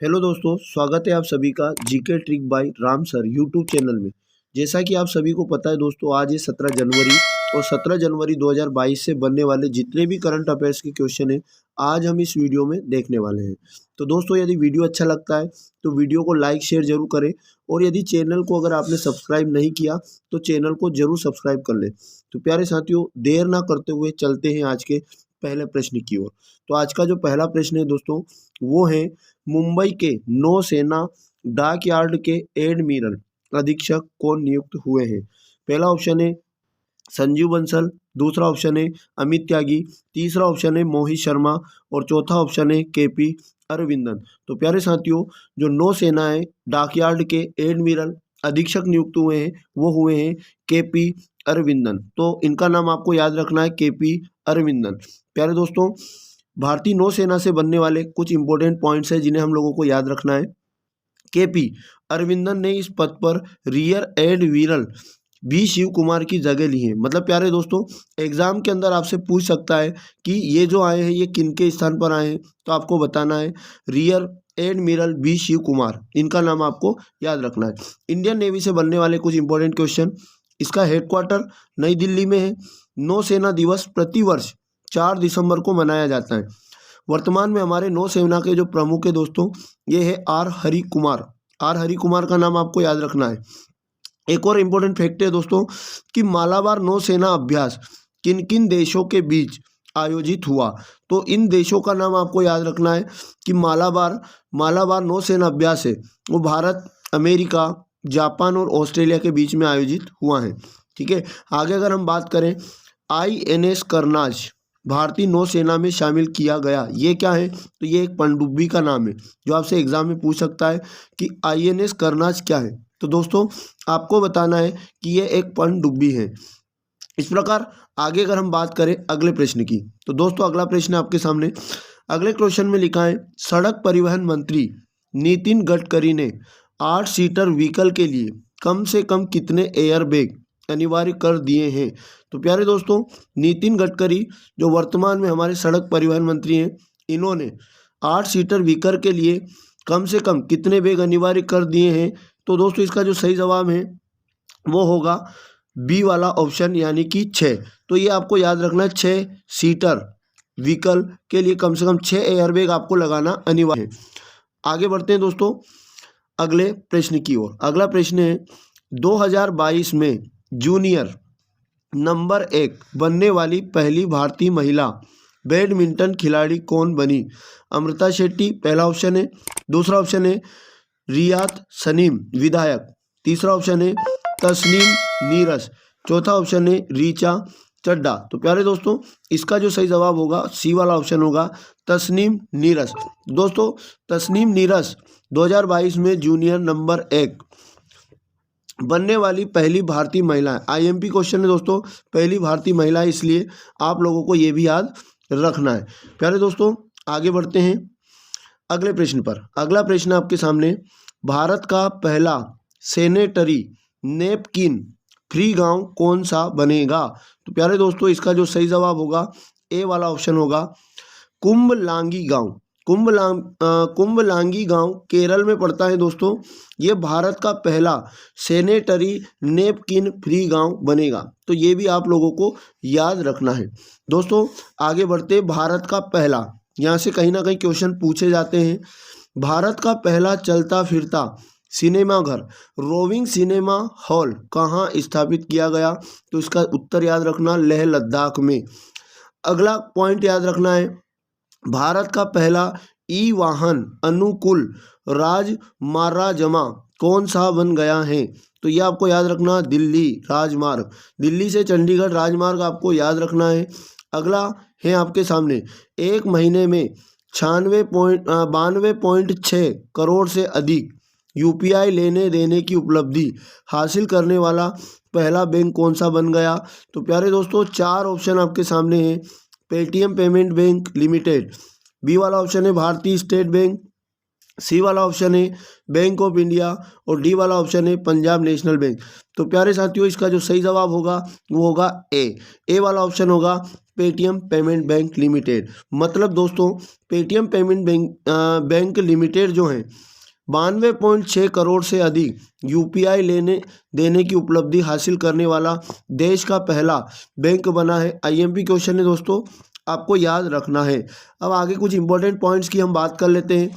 Hello दोस्तों, स्वागत है आप सभी का GK trick bye Ram sir YouTube channel में। जैसा कि आप सभी को पता है दोस्तों, आज है 17 जनवरी और 17 जनवरी 2022 से बनने वाले जितने भी करंट अफेयर्स के क्वेश्चन हैं आज हम इस वीडियो में देखने वाले हैं। तो दोस्तों, यदि वीडियो अच्छा लगता है तो वीडियो को लाइक शेयर जरूर करें और यदि चैनल को अगर आपने सब्सक्राइब नहीं किया तो चैनल को जरूर सब्सक्राइब कर लें। तो प्यारे साथियों, देर ना करते हुए चलते हैं आज के पहले प्रश्न की ओर। तो आज का जो पहला प्रश्न है दोस्तों, वो है मुंबई के नौसेना डाक यार्ड के एडमिरल अधीक्षक कौन नियुक्त हुए हैं। पहला ऑप्शन है संजीव बंसल, दूसरा ऑप्शन है अमित त्यागी, तीसरा ऑप्शन है मोहित शर्मा और चौथा ऑप्शन है केपी अरविंदन। तो प्यारे साथियों, जो नौसेना है डाकयार्ड के एडमिरल अधीक्षक नियुक्त हुए हैं वो हुए हैं केपी अरविंदन। तो इनका नाम आपको याद रखना है, केपी अरविंदन। प्यारे दोस्तों, भारतीय नौसेना से बनने वाले कुछ इंपॉर्टेंट पॉइंट्स हैं जिन्हें हम लोगों को याद रखना है। केपी अरविंदन ने इस पद पर rear admiral B Shiv Kumar की जगह ली है। मतलब प्यारे दोस्तों, एग्जाम के अंदर आपसे पूछ सकता है कि ये जो आए हैं ये किनके स्थान पर आए हैं, तो आपको बताना है rear admiral B Shiv Kumar, इनका नाम आपको याद रखना है। इंडियन नेवी से बनने वाले कुछ इंपॉर्टेंट क्वेश्चन, इसका हेडक्वार्टर नई दिल्ली में है। नौसेना दिवस प्रतिवर्ष 4 दिसंबर को मनाया जाता है। वर्तमान में हमारे नौसेना के जो प्रमुख है दोस्तों, ये है आर हरि कुमार। आर हरि कुमार का नाम आपको याद रखना है। एक और इम्पोर्टेंट फैक्ट है दोस्तों कि मालाबार नौसेना अभ्यास किन किन देशों के बीच आयोजित हुआ। तो इन देशों का नाम आपको याद रखना है कि मालाबार नौसेना अभ्यास है वो भारत, अमेरिका, जापान और ऑस्ट्रेलिया के बीच में आयोजित हुआ है। ठीक है, आगे अगर हम बात करें INS करनाज भारतीय नौसेना में शामिल किया गया, ये क्या है, तो ये एक पनडुब्बी का नाम है जो आपसे एग्जाम में पूछ सकता है कि INS करनाज क्या है। तो दोस्तों, आपको बताना है कि ये एक पनडुब्बी है। इस प्रकार आगे अगर हम बात करें अगले प्रश्न की, तो दोस्तों अगला प्रश्न आपके सामने। अगले क्वेश्चन में लिखा है सड़क परिवहन मंत्री नितिन गडकरी ने 8 सीटर व्हीकल के लिए कम से कम कितने एयरबैग अनिवार्य कर दिए हैं। तो प्यारे दोस्तों, नितिन गडकरी जो वर्तमान में हमारे सड़क परिवहन मंत्री हैं, इन्होंने 8 सीटर व्हीकल के लिए कम से कम कितने बैग अनिवार्य कर दिए हैं। तो दोस्तों, इसका जो सही जवाब है वो होगा बी वाला ऑप्शन, यानी कि 6। तो ये आपको याद रखना है, 6 सीटर व्हीकल के लिए कम से कम 6 एयरबैग आपको लगाना अनिवार्य है। आगे बढ़ते हैं दोस्तों अगले प्रश्न की ओर। अगला प्रश्न है 2022 में जूनियर नंबर 1 बनने वाली पहली भारतीय महिला बैडमिंटन खिलाड़ी कौन बनी। अमृता शेट्टी पहला ऑप्शन है, दूसरा ऑप्शन है रियात सनीम विधायक, तीसरा ऑप्शन है तस्नीम नीरज, चौथा ऑप्शन है रीचा चड्डा। तो प्यारे दोस्तों, इसका जो सही जवाब होगा सी वाला ऑप्शन होगा, तस्नीम नीरज। दोस्तों, तस्नीम नीरज 2022 में जूनियर नंबर 1 बनने वाली पहली भारतीय महिला है। IMP क्वेश्चन है दोस्तों, पहली भारतीय महिला है, इसलिए आप लोगों को ये भी याद रखना है। प्यारे दोस्तों, आगे बढ़ते हैं अगले प्रश्न पर। अगला प्रश्न आपके सामने, भारत का पहला सैनिटरी नैपकिन फ्री गांव कौन सा बनेगा। तो प्यारे दोस्तों, इसका जो सही जवाब होगा ए वाला ऑप्शन होगा, कुंभलांगी गांव। कुंभलांगी गांव केरल में पड़ता है दोस्तों। ये भारत का पहला सैनिटरी नैपकिन फ्री गांव बनेगा। तो ये भी आप लोगों को याद रखना है। दोस्तों, आगे बढ़ते, भारत का पहला, यहाँ से कहीं ना कहीं क्वेश्चन पूछे जाते हैं, भारत का पहला चलता फिरता सिनेमा घर रोविंग सिनेमा हॉल कहाँ स्थापित किया गया। तो इसका उत्तर याद रखना, लेह लद्दाख में। अगला पॉइंट याद रखना है, भारत का पहला वाहन अनुकूल राजमार्ग कौन सा बन गया है। तो ये आपको याद रखना, दिल्ली राजमार्ग, दिल्ली से चंडीगढ़ राजमार्ग आपको याद रखना है। अगला है आपके सामने, एक महीने में 92.6 करोड़ से अधिक UPI लेने देने की उपलब्धि हासिल करने वाला पहला बैंक कौन सा बन गया। तो प्यारे दोस्तों, 4 ऑप्शन आपके सामने हैं, Paytm payment bank limited, B वाला ऑप्शन है भारतीय स्टेट बैंक, सी वाला ऑप्शन है बैंक ऑफ इंडिया और डी वाला ऑप्शन है पंजाब नेशनल बैंक। तो प्यारे साथियों, इसका जो सही जवाब होगा वो होगा ए वाला ऑप्शन होगा, पेटीएम पेमेंट बैंक लिमिटेड। मतलब दोस्तों पेटीएम पेमेंट बैंक लिमिटेड जो है 92.6 करोड़ से अधिक यूपीआई लेने देने की उपलब्धि हासिल करने वाला देश का पहला बैंक बना है। आईएमपी क्वेश्चन है दोस्तों, आपको याद रखना है। अब आगे कुछ इंपॉर्टेंट पॉइंट्स की हम बात कर लेते हैं,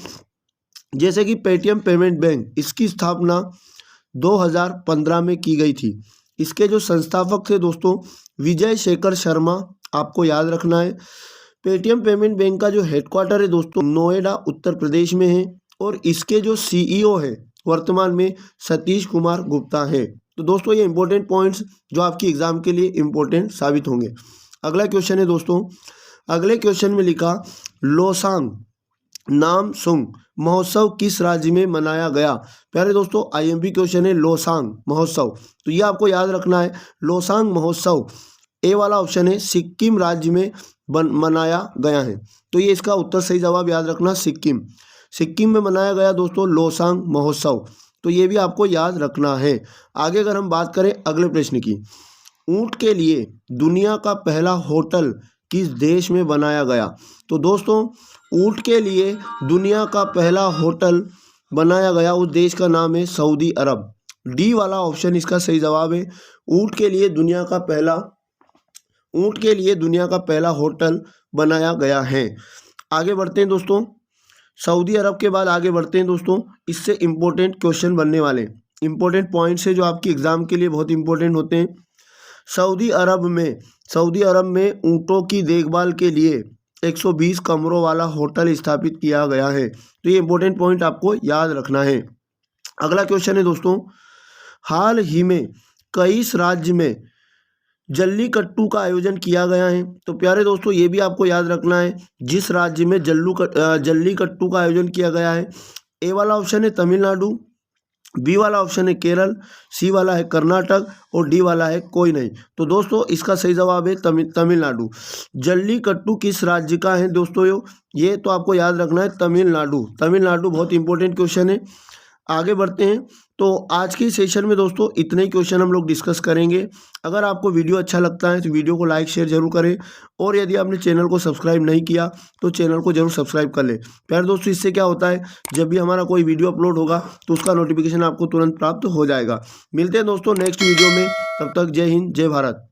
जैसे कि पेटीएम पेमेंट बैंक, इसकी स्थापना 2015 में की गई थी। इसके जो संस्थापक थे दोस्तों विजय शेखर शर्मा, आपको याद रखना है। पेटीएम पेमेंट बैंक का जो हेडक्वार्टर है दोस्तों नोएडा उत्तर प्रदेश में है और इसके जो सीईओ है वर्तमान में सतीश कुमार गुप्ता है। तो दोस्तों ये इंपॉर्टेंट पॉइंट्स जो आपकी एग्जाम के लिए इंपॉर्टेंट साबित होंगे। अगला क्वेश्चन है दोस्तों, अगले क्वेश्चन में लिखा लोसांग नामसूंग महोत्सव किस राज्य में मनाया गया। प्यारे दोस्तों आईएमपी क्वेश्चन है लोसांग महोत्सव, तो ये आपको याद रखना है। लोसांग महोत्सव ए वाला ऑप्शन है सिक्किम राज्य में मनाया गया है, तो ये इसका उत्तर सही जवाब याद रखना सिक्किम में मनाया गया दोस्तों लोसांग महोत्सव, तो ये भी आपको याद रखना है। आगे अगर हम बात करें अगले प्रश्न की, ऊंट के लिए दुनिया का पहला होटल किस देश में बनाया गया। तो दोस्तों ऊंट के लिए दुनिया का पहला होटल बनाया गया, उस देश का नाम है सऊदी अरब। डी वाला ऑप्शन इसका सही जवाब है। ऊंट के लिए दुनिया का पहला होटल बनाया गया है। आगे बढ़ते हैं दोस्तों, सऊदी अरब के बाद आगे बढ़ते हैं दोस्तों, इससे इम्पोर्टेंट क्वेश्चन बनने वाले इंपॉर्टेंट पॉइंट्स है जो आपकी एग्जाम के लिए बहुत इंपॉर्टेंट होते हैं। सऊदी अरब में ऊँटों की देखभाल के लिए 120 कमरों वाला होटल स्थापित किया गया है, तो ये इंपॉर्टेंट पॉइंट आपको याद रखना है। अगला क्वेश्चन है दोस्तों, हाल ही में किस राज्य में जल्लीकट्टू का आयोजन किया गया है। तो प्यारे दोस्तों ये भी आपको याद रखना है, जिस राज्य में जल्लीकट्टू का आयोजन किया गया है। ए वाला ऑप्शन है तमिलनाडु, बी वाला ऑप्शन है केरल, सी वाला है कर्नाटक और डी वाला है कोई नहीं। तो दोस्तों इसका सही जवाब है तमिलनाडु। जल्लीकट्टू किस राज्य का है दोस्तों, ये तो आपको याद रखना है तमिलनाडु बहुत इंपॉर्टेंट क्वेश्चन है। आगे बढ़ते हैं, तो आज के सेशन में दोस्तों इतने ही क्वेश्चन हम लोग डिस्कस करेंगे। अगर आपको वीडियो अच्छा लगता है तो वीडियो को लाइक शेयर जरूर करें, और यदि आपने चैनल को सब्सक्राइब नहीं किया तो चैनल को जरूर सब्सक्राइब कर लें। प्यारे दोस्तों इससे क्या होता है, जब भी हमारा कोई वीडियो अपलोड होगा तो उसका नोटिफिकेशन आपको तुरंत प्राप्त हो जाएगा। मिलते हैं दोस्तों नेक्स्ट वीडियो में, तब तक जय हिंद जय भारत।